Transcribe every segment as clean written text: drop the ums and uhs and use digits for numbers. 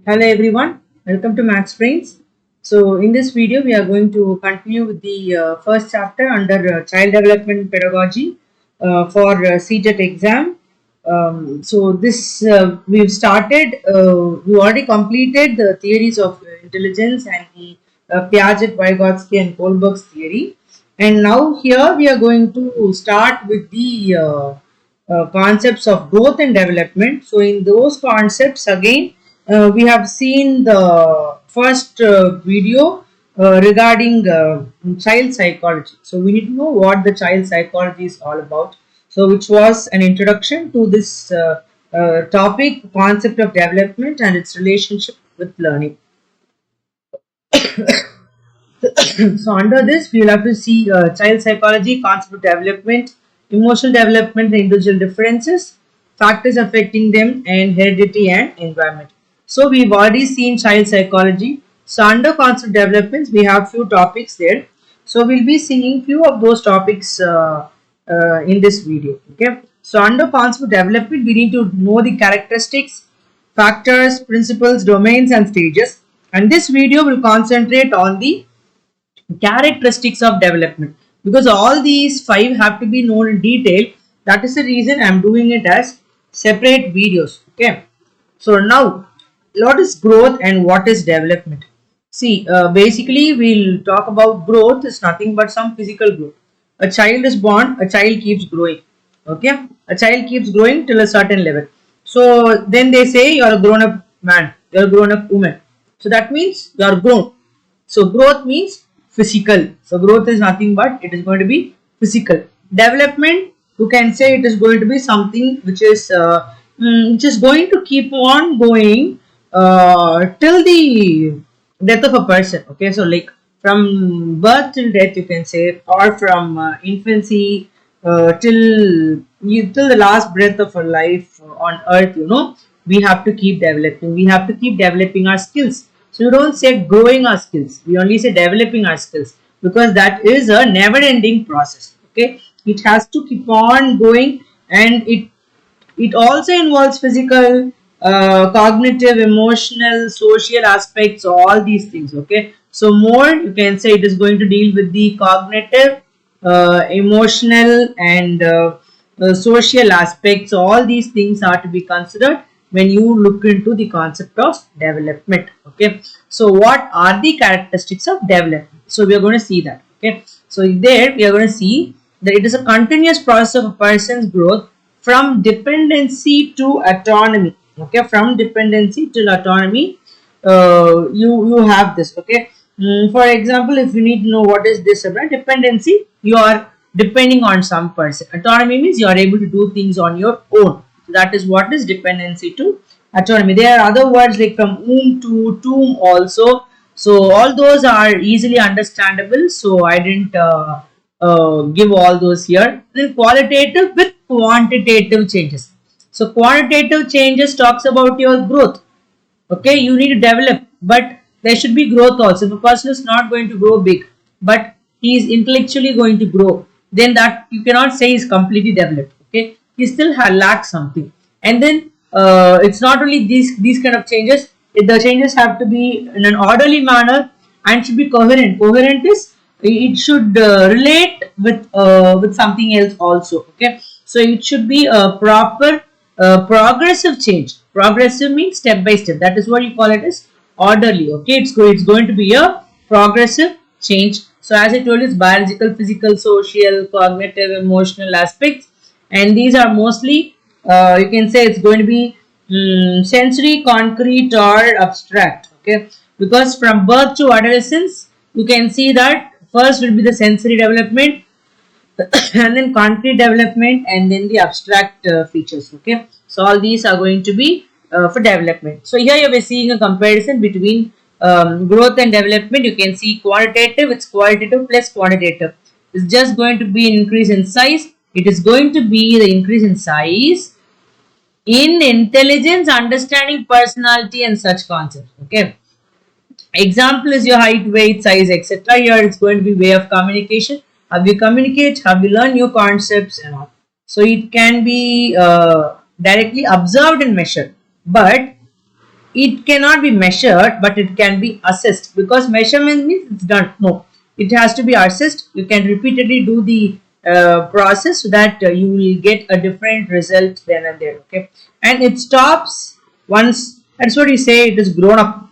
Hello everyone, welcome to Max Brains. So in this video we are going to continue with the first chapter under child development pedagogy for CTET exam. So this we've started, we already completed the theories of intelligence and the Piaget, Vygotsky and Kohlberg's theory. And now here we are going to start with the concepts of growth and development. So in those concepts again, we have seen the first video regarding child psychology. So we need to know what the child psychology is all about. So which was an introduction to this topic, concept of development and its relationship with learning. So under this, we will have to see child psychology, concept of development, emotional development, the individual differences, factors affecting them, and heredity and environment. So we've already seen child psychology. So under concept developments, we have few topics there. So we'll be seeing few of those topics in this video. Okay. So under concept development, we need to know the characteristics, factors, principles, domains, and stages. And this video will concentrate on the characteristics of development, because all these five have to be known in detail. That is the reason I am doing it as separate videos. Okay, so now what is growth and what is development? See, basically we'll talk about growth is nothing but some physical growth. A child is born, a child keeps growing. Okay, a child keeps growing till a certain level. So then they say you are a grown up man, you are a grown up woman. So that means you are grown. So growth means physical. So growth is nothing but it is going to be physical. Development, you can say it is going to be something which is going to keep on going till the death of a person. Okay, so like from birth till death, you can say, or from infancy till the last breath of our life on earth. We have to keep developing. We have to keep developing our skills. So you don't say growing our skills. We only say developing our skills, because that is a never-ending process. Okay, it has to keep on going, and it also involves physical, cognitive, emotional, social aspects, all these things. Okay, so more you can say it is going to deal with the cognitive, emotional and social aspects. All these things are to be considered when you look into the concept of development. Okay, so what are the characteristics of development? So we are going to see that. Okay, so there we are going to see that it is a continuous process of a person's growth from dependency to autonomy. Okay, from dependency to autonomy, you have this. Okay, for example, if you need to know what is this about dependency, you are depending on some person. Autonomy means you are able to do things on your own. So that is what is dependency to autonomy. There are other words like from whom to whom also. So all those are easily understandable. So I didn't give all those here. Then qualitative with quantitative changes. So quantitative changes talks about your growth. Okay, you need to develop, but there should be growth also. If a person is not going to grow big, but he is intellectually going to grow, then that you cannot say is completely developed. Okay, he still lacks something. And then it's not only these kind of changes. The changes have to be in an orderly manner and should be coherent. Coherent is it should relate with something else also. Okay, so it should be a proper progressive change. Progressive means step by step. That is what you call it as orderly. Okay, it's going to be a progressive change. So as I told you, it's biological, physical, social, cognitive, emotional aspects, and these are mostly you can say it's going to be sensory, concrete, or abstract. Okay, because from birth to adolescence, you can see that first will be the sensory development, and then concrete development, and then the abstract features. Okay, so all these are going to be for development. So here you are seeing a comparison between growth and development. You can see qualitative, it's qualitative plus quantitative. It's just going to be an increase in size. It is going to be the increase in size in intelligence, understanding, personality, and such concepts. Okay, example is your height, weight, size, etc. Here it's going to be way of communication, how you communicate, how you learn new concepts and all. So it can be directly observed and measured, but it cannot be measured, but it can be assessed, because measurement means it's done. No, it has to be assessed. You can repeatedly do the process so that you will get a different result then and there. Okay, and it stops once. That's what you say. It is grown up.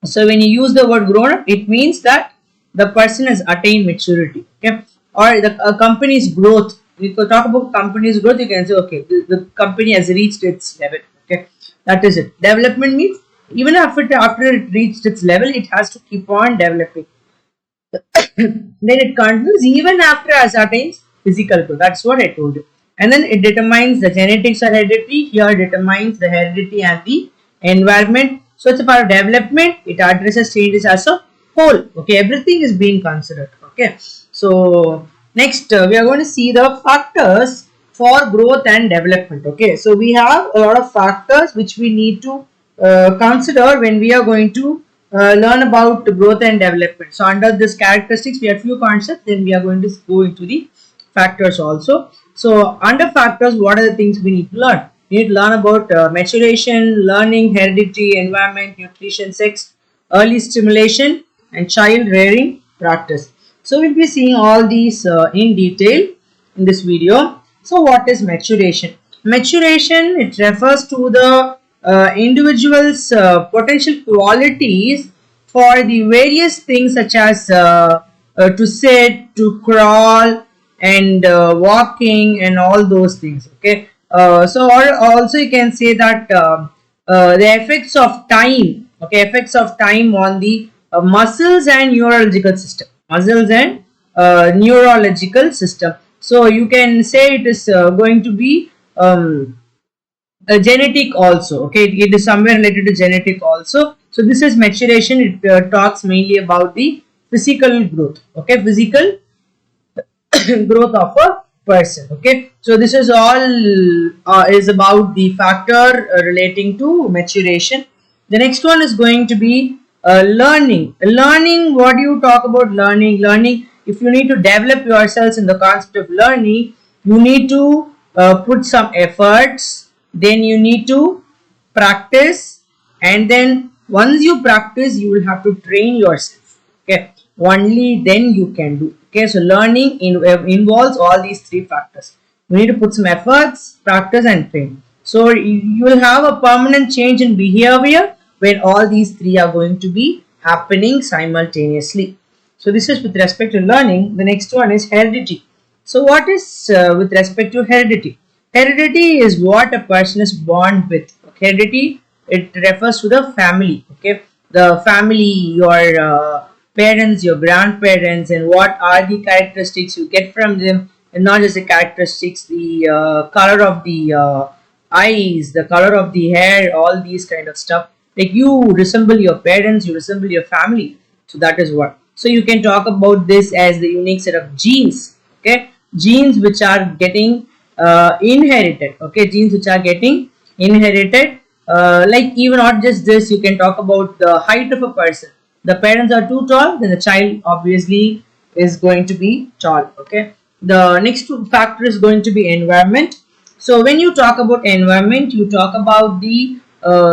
So when you use the word grown up, it means that the person has attained maturity. Okay, or a company's growth. We could talk about company's growth. You can say, okay, the company has reached its level. Okay, that is it. Development means even after it reached its level, it has to keep on developing. Then it continues even after it attains physical growth. That's what I told you. And then it determines the genetics or heredity. Here determines the heredity and the environment. So it's a part of development. It addresses changes as a whole. Okay, everything is being considered. Okay, so next we are going to see the factors for growth and development. Okay, so we have a lot of factors which we need to consider when we are going to learn about growth and development. So under this characteristics, we have few concepts. Then we are going to go into the factors also. So under factors, what are the things we need to learn? We need to learn about maturation, learning, heredity, environment, nutrition, sex, early stimulation, and child rearing practice. So we'll be seeing all these in detail in this video. So what is maturation? Maturation, it refers to the individual's potential qualities for the various things such as to sit, to crawl, and walking, and all those things. Okay, so also you can say that the effects of time. Okay, effects of time on the muscles and neurological system. Muscles and neurological system. So you can say it is going to be genetic also. Okay, it is somewhere related to genetic also. So this is maturation. It talks mainly about the physical growth. Okay, physical growth of a person. Okay, so this is all is about the factor relating to maturation. The next one is going to be learning. Learning, what do you talk about learning? Learning, if you need to develop yourselves in the concept of learning, you need to put some efforts, then you need to practice, and then once you practice, you will have to train yourself. Okay, only then you can do. Okay, so learning involves all these three factors. You need to put some efforts, practice, and train. So you will have a permanent change in behavior when all these three are going to be happening simultaneously. So this is with respect to learning. The next one is heredity. So what is with respect to heredity? Heredity is what a person is born with. Heredity, it refers to the family. Okay, the family, your parents, your grandparents, and what are the characteristics you get from them, and not just the characteristics, the color of the eyes, the color of the hair, all these kind of stuff. Like you resemble your parents, you resemble your family. So that is what. So you can talk about this as the unique set of genes. Okay, genes which are getting inherited. Okay, genes which are getting inherited. Like even not just this, you can talk about the height of a person. The parents are too tall, then the child obviously is going to be tall. Okay, the next factor is going to be environment. So when you talk about environment, you talk about the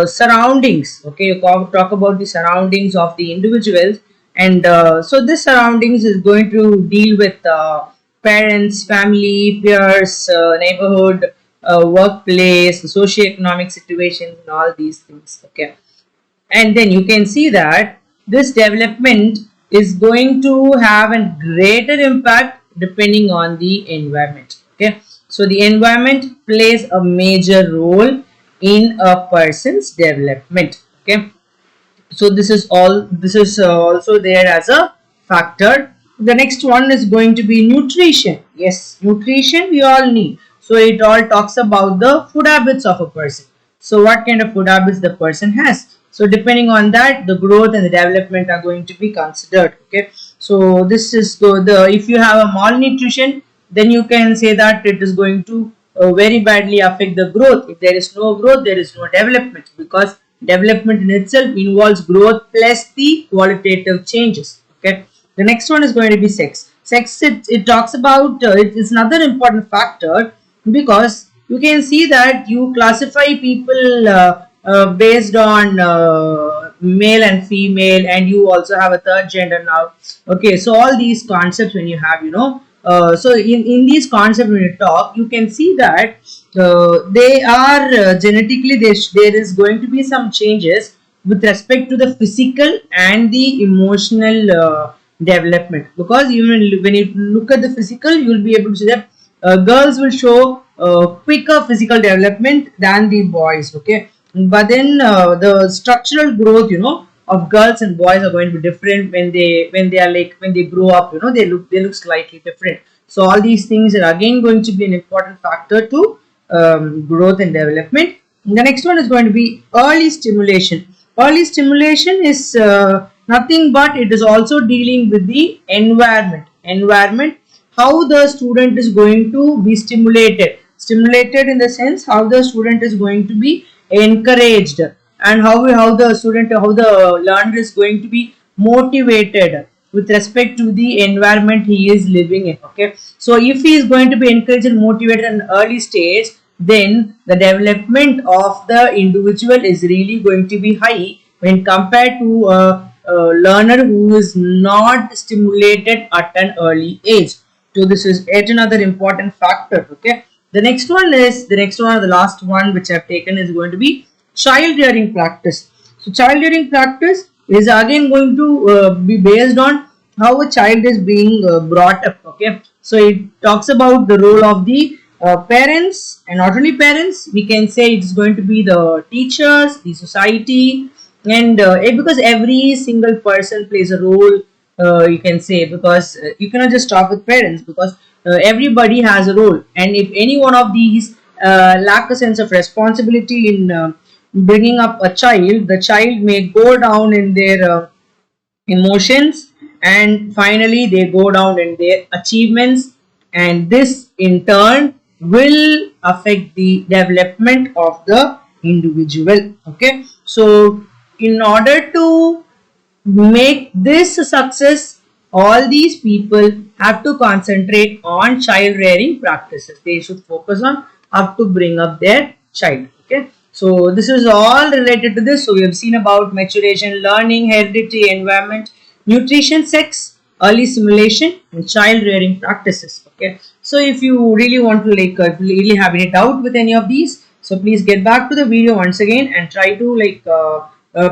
surroundings. Okay, you talk about the surroundings of the individuals, and so this surroundings is going to deal with parents, family, peers, neighborhood, workplace, socioeconomic situations, and all these things. Okay, and then you can see that this development is going to have a greater impact depending on the environment. Okay, so the environment plays a major role in a person's development. Okay, so this is also there as a factor. The next one is going to be nutrition. Yes, nutrition we all need. So it all talks about the food habits of a person. So what kind of food habits the person has. So depending on that, the growth and the development are going to be considered. Okay, so this is the if you have a malnutrition, then you can say that it is going to very badly affect the growth. If there is no growth, there is no development, because development in itself involves growth plus the qualitative changes. Okay, the next one is going to be sex. Sex, it talks about it is another important factor, because you can see that you classify people based on male and female, and you also have a third gender now. Okay, so all these concepts when you have, so in these concepts when you talk, you can see that they are genetically, there is going to be some changes with respect to the physical and the emotional development, because even when you look at the physical, you will be able to see that girls will show quicker physical development than the boys. Okay, but then the structural growth, of girls and boys are going to be different when they grow up. They look slightly different. So all these things are again going to be an important factor to growth and development. The next one is going to be early stimulation. Early stimulation is nothing but it is also dealing with the environment, how the student is going to be stimulated in the sense how the student is going to be encouraged, and how the learner is going to be motivated with respect to the environment he is living in. Okay, so if he is going to be encouraged and motivated in early stage, then the development of the individual is really going to be high when compared to a learner who is not stimulated at an early age. So this is yet another important factor. Okay, the next one, the last one which I've taken is going to be child rearing practice. So child rearing practice is again going to be based on how a child is being brought up. Okay, so it talks about the role of the parents, and not only parents, we can say it's going to be the teachers, the society, and because every single person plays a role, you can say, because you cannot just stop with parents, because everybody has a role, and if any one of these lack a sense of responsibility in bringing up a child, the child may go down in their emotions, and finally they go down in their achievements, and this in turn will affect the development of the individual. Okay, so in order to make this a success, all these people have to concentrate on child rearing practices. They should focus on how to bring up their child. Okay, so this is all related to this. So we have seen about maturation, learning, heredity, environment, nutrition, sex, early simulation, and child rearing practices. Okay, so if you really want to really have any doubt with any of these, so please get back to the video once again and try to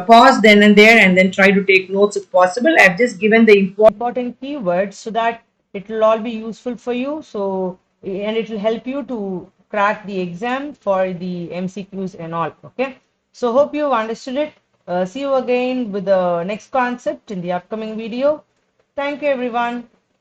pause then and there, and then try to take notes if possible. I've just given the important keywords so that it will all be useful for you. So, and it will help you to crack the exam for the MCQs and all. Okay. So, hope you understood it. See you again with the next concept in the upcoming video. Thank you, everyone.